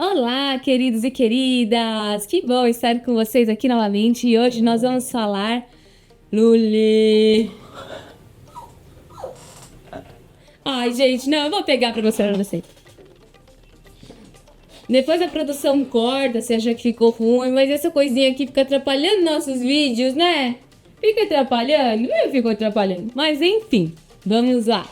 Olá, queridos e queridas! Que bom estar com vocês aqui novamente e hoje nós vamos falar... Luli! Ai, gente, não, eu vou pegar pra mostrar pra vocês. Depois a produção corta, se acha que ficou ruim, mas essa coisinha aqui fica atrapalhando nossos vídeos, né? Fica atrapalhando? Eu fico atrapalhando. Mas enfim, vamos lá.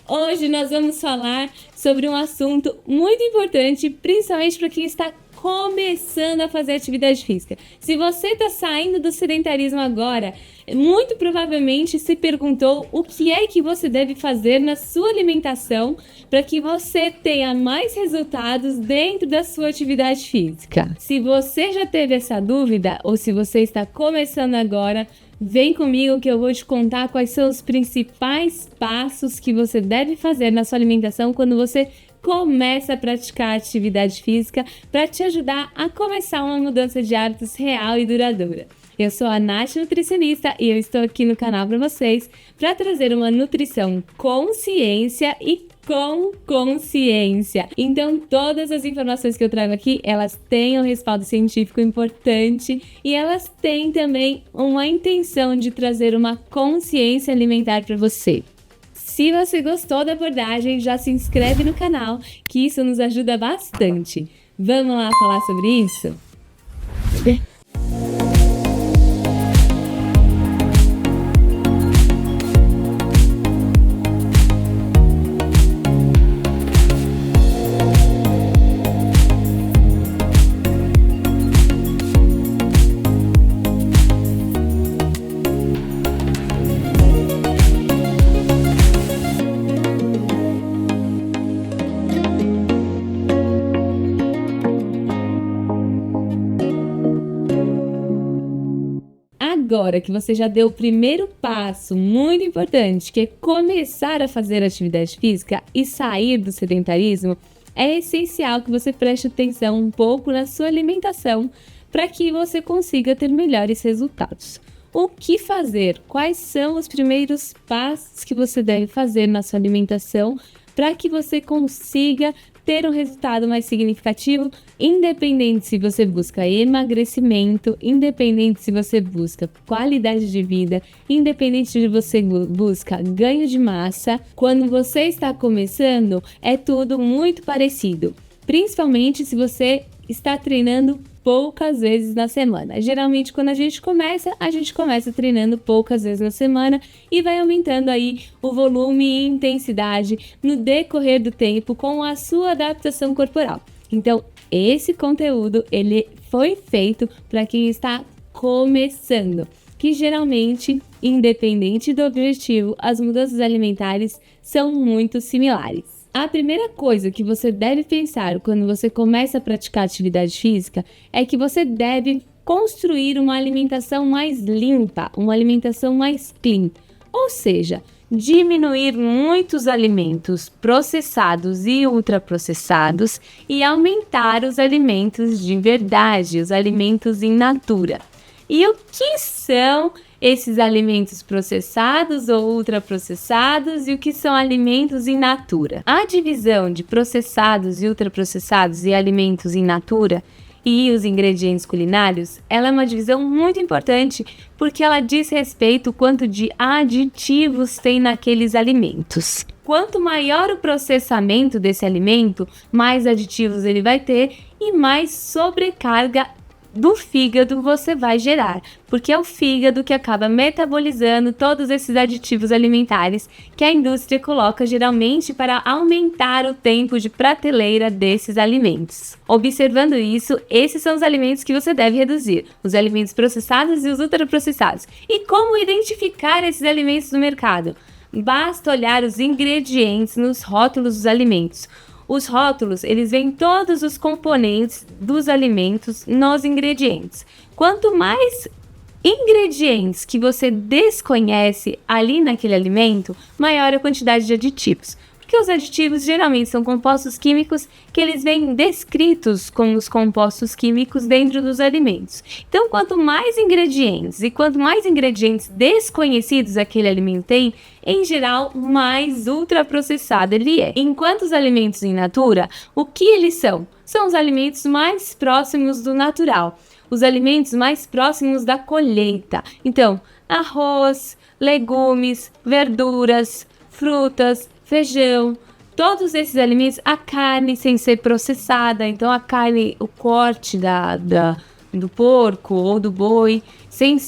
Hoje nós vamos falar sobre um assunto muito importante, principalmente para quem está começando a fazer atividade física. Se você está saindo do sedentarismo agora, muito provavelmente se perguntou o que é que você deve fazer na sua alimentação para que você tenha mais resultados dentro da sua atividade física. Se você já teve essa dúvida ou se você está começando agora, vem comigo que eu vou te contar quais são os principais passos que você deve fazer na sua alimentação quando você começa a praticar atividade física para te ajudar a começar uma mudança de hábitos real e duradoura. Eu sou a Nath Nutricionista e eu estou aqui no canal para vocês para trazer uma nutrição com ciência e com consciência. Então, todas as informações que eu trago aqui, elas têm um respaldo científico importante e elas têm também uma intenção de trazer uma consciência alimentar para você. Se você gostou da abordagem, já se inscreve no canal, que isso nos ajuda bastante. Vamos lá falar sobre isso? Agora que você já deu o primeiro passo muito importante, que é começar a fazer atividade física e sair do sedentarismo, é essencial que você preste atenção um pouco na sua alimentação para que você consiga ter melhores resultados. O que fazer? Quais são os primeiros passos que você deve fazer na sua alimentação para que você consiga ter um resultado mais significativo, independente se você busca emagrecimento, independente se você busca qualidade de vida, independente se você busca ganho de massa. Quando você está começando, é tudo muito parecido, principalmente se você está treinando poucas vezes na semana. Geralmente, quando a gente começa treinando poucas vezes na semana e vai aumentando aí o volume e intensidade no decorrer do tempo com a sua adaptação corporal. Então, esse conteúdo, ele foi feito para quem está começando, que geralmente, independente do objetivo, as mudanças alimentares são muito similares. A primeira coisa que você deve pensar quando você começa a praticar atividade física é que você deve construir uma alimentação mais limpa, uma alimentação mais clean, ou seja, diminuir muitos alimentos processados e ultraprocessados e aumentar os alimentos de verdade, os alimentos in natura. E o que são esses alimentos processados ou ultraprocessados e o que são alimentos in natura? A divisão de processados e ultraprocessados e alimentos in natura e os ingredientes culinários, ela é uma divisão muito importante porque ela diz respeito ao quanto de aditivos tem naqueles alimentos. Quanto maior o processamento desse alimento, mais aditivos ele vai ter e mais sobrecarga do fígado você vai gerar, porque é o fígado que acaba metabolizando todos esses aditivos alimentares que a indústria coloca geralmente para aumentar o tempo de prateleira desses alimentos. Observando isso, esses são os alimentos que você deve reduzir, os alimentos processados e os ultraprocessados. E como identificar esses alimentos no mercado? Basta olhar os ingredientes nos rótulos dos alimentos. Os rótulos, eles veem todos os componentes dos alimentos nos ingredientes. Quanto mais ingredientes que você desconhece ali naquele alimento, maior a quantidade de aditivos. Porque os aditivos geralmente são compostos químicos que eles vêm descritos com os compostos químicos dentro dos alimentos. Então, quanto mais ingredientes e quanto mais ingredientes desconhecidos aquele alimento tem, em geral, mais ultraprocessado ele é. Enquanto os alimentos in natura, o que eles são? São os alimentos mais próximos do natural, os alimentos mais próximos da colheita. Então, arroz, legumes, verduras, frutas, feijão, todos esses alimentos, a carne sem ser processada, então a carne, o corte do porco ou do boi, sem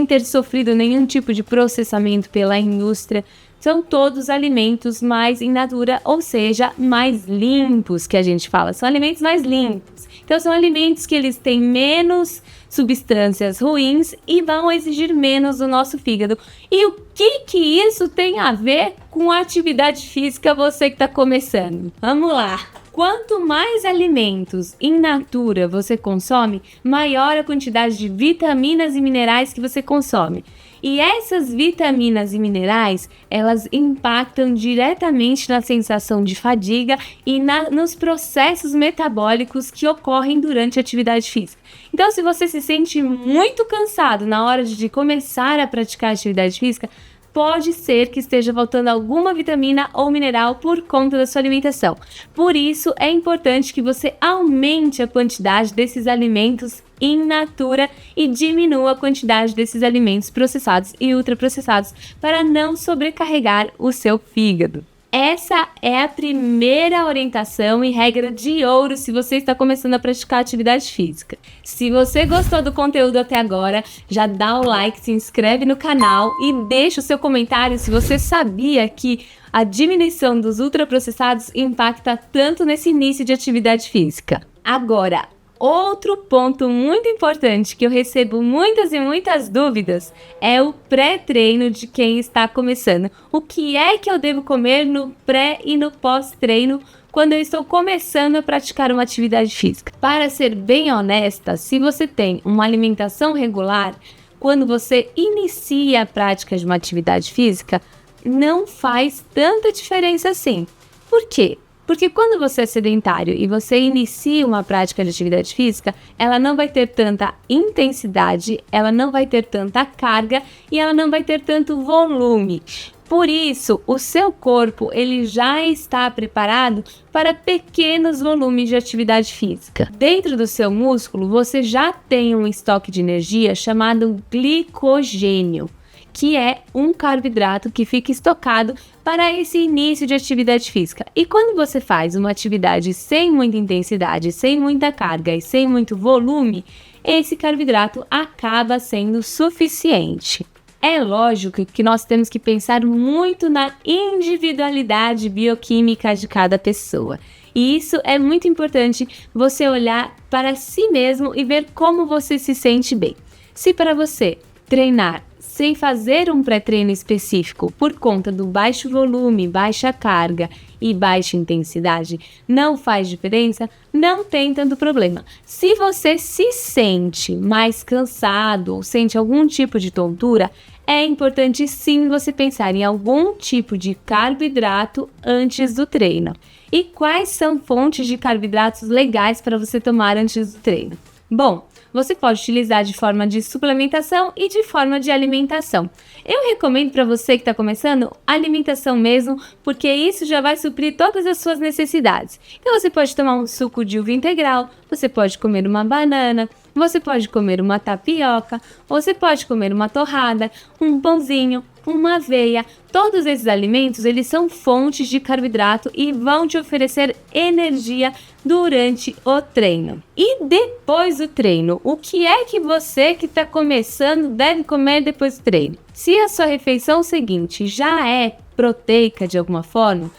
ter sofrido nenhum tipo de processamento pela indústria, são todos alimentos mais in natura, ou seja, mais limpos, que a gente fala, são alimentos mais limpos. Então são alimentos que eles têm menos substâncias ruins e vão exigir menos do nosso fígado. E o que isso tem a ver com a atividade física, você que está começando? Vamos lá! Quanto mais alimentos in natura você consome, maior a quantidade de vitaminas e minerais que você consome. E essas vitaminas e minerais, elas impactam diretamente na sensação de fadiga e nos processos metabólicos que ocorrem durante a atividade física. Então, se você se sente muito cansado na hora de começar a praticar atividade física, pode ser que esteja faltando alguma vitamina ou mineral por conta da sua alimentação. Por isso, é importante que você aumente a quantidade desses alimentos in natura e diminua a quantidade desses alimentos processados e ultraprocessados para não sobrecarregar o seu fígado. Essa é a primeira orientação e regra de ouro se você está começando a praticar atividade física. Se você gostou do conteúdo até agora, já dá o like, se inscreve no canal e deixa o seu comentário se você sabia que a diminuição dos ultraprocessados impacta tanto nesse início de atividade física. Agora, outro ponto muito importante que eu recebo muitas e muitas dúvidas é o pré-treino de quem está começando. O que é que eu devo comer no pré e no pós-treino quando eu estou começando a praticar uma atividade física? Para ser bem honesta, se você tem uma alimentação regular, quando você inicia a prática de uma atividade física, não faz tanta diferença assim. Por quê? Porque quando você é sedentário e você inicia uma prática de atividade física, ela não vai ter tanta intensidade, ela não vai ter tanta carga e ela não vai ter tanto volume. Por isso, o seu corpo ele já está preparado para pequenos volumes de atividade física. Dentro do seu músculo, você já tem um estoque de energia chamado glicogênio, que é um carboidrato que fica estocado para esse início de atividade física. E quando você faz uma atividade sem muita intensidade, sem muita carga e sem muito volume, esse carboidrato acaba sendo suficiente. É lógico que nós temos que pensar muito na individualidade bioquímica de cada pessoa. E isso é muito importante, você olhar para si mesmo e ver como você se sente bem. Se para você treinar sem fazer um pré-treino específico por conta do baixo volume, baixa carga e baixa intensidade não faz diferença, não tem tanto problema. Se você se sente mais cansado ou sente algum tipo de tontura, é importante sim você pensar em algum tipo de carboidrato antes do treino. E quais são fontes de carboidratos legais para você tomar antes do treino? Bom, você pode utilizar de forma de suplementação e de forma de alimentação. Eu recomendo para você que está começando alimentação mesmo, porque isso já vai suprir todas as suas necessidades. Então você pode tomar um suco de uva integral, você pode comer uma banana, você pode comer uma tapioca, você pode comer uma torrada, um pãozinho, uma aveia. Todos esses alimentos, eles são fontes de carboidrato e vão te oferecer energia durante o treino. E depois do treino, o que é que você que está começando deve comer depois do treino? Se a sua refeição seguinte já é proteica de alguma forma,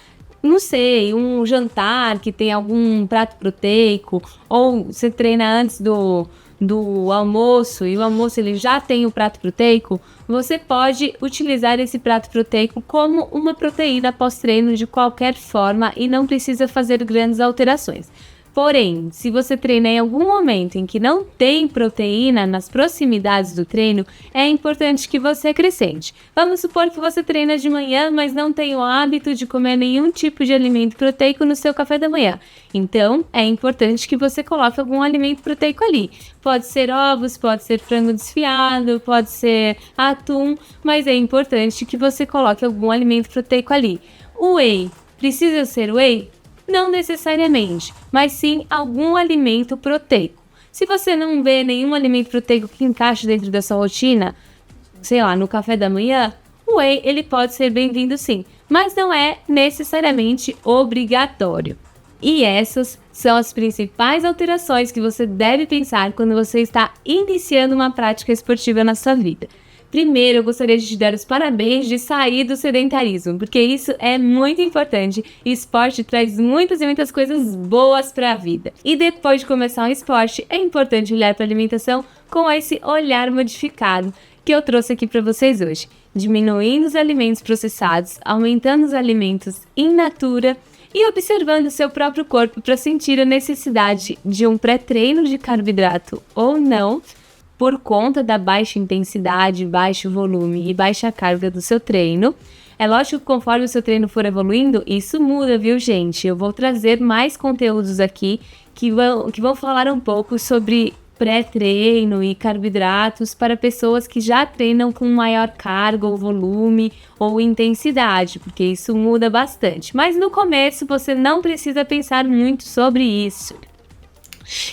não sei, um jantar que tem algum prato proteico, ou você treina antes do almoço e o almoço ele já tem o prato proteico, você pode utilizar esse prato proteico como uma proteína pós-treino de qualquer forma e não precisa fazer grandes alterações. Porém, se você treina em algum momento em que não tem proteína nas proximidades do treino, é importante que você acrescente. Vamos supor que você treina de manhã, mas não tem o hábito de comer nenhum tipo de alimento proteico no seu café da manhã. Então, é importante que você coloque algum alimento proteico ali. Pode ser ovos, pode ser frango desfiado, pode ser atum, mas é importante que você coloque algum alimento proteico ali. O whey, precisa ser whey? Não necessariamente, mas sim algum alimento proteico. Se você não vê nenhum alimento proteico que encaixe dentro da sua rotina, sei lá, no café da manhã, o whey ele pode ser bem-vindo sim, mas não é necessariamente obrigatório. E essas são as principais alterações que você deve pensar quando você está iniciando uma prática esportiva na sua vida. Primeiro, eu gostaria de te dar os parabéns de sair do sedentarismo, porque isso é muito importante e esporte traz muitas e muitas coisas boas para a vida. E depois de começar um esporte, é importante olhar para a alimentação com esse olhar modificado que eu trouxe aqui para vocês hoje, diminuindo os alimentos processados, aumentando os alimentos in natura e observando o seu próprio corpo para sentir a necessidade de um pré-treino de carboidrato ou não, por conta da baixa intensidade, baixo volume e baixa carga do seu treino. É lógico que conforme o seu treino for evoluindo, isso muda, viu, gente? Eu vou trazer mais conteúdos aqui que vão falar um pouco sobre pré-treino e carboidratos para pessoas que já treinam com maior carga ou volume ou intensidade, porque isso muda bastante. Mas no começo você não precisa pensar muito sobre isso.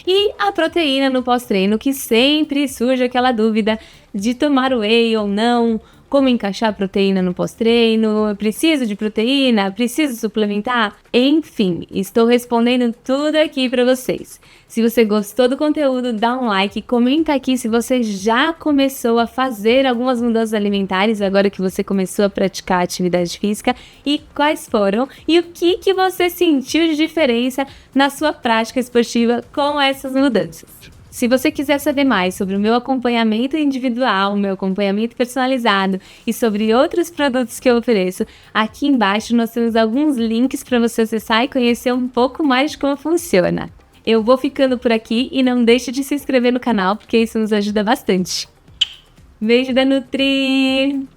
E a proteína no pós-treino, que sempre surge aquela dúvida de tomar whey ou não, como encaixar proteína no pós-treino, preciso de proteína, preciso suplementar? Enfim, estou respondendo tudo aqui para vocês. Se você gostou do conteúdo, dá um like, comenta aqui se você já começou a fazer algumas mudanças alimentares agora que você começou a praticar atividade física e quais foram e o que você sentiu de diferença na sua prática esportiva com essas mudanças. Se você quiser saber mais sobre o meu acompanhamento individual, o meu acompanhamento personalizado e sobre outros produtos que eu ofereço, aqui embaixo nós temos alguns links para você acessar e conhecer um pouco mais de como funciona. Eu vou ficando por aqui e não deixe de se inscrever no canal porque isso nos ajuda bastante. Beijo da Nutri!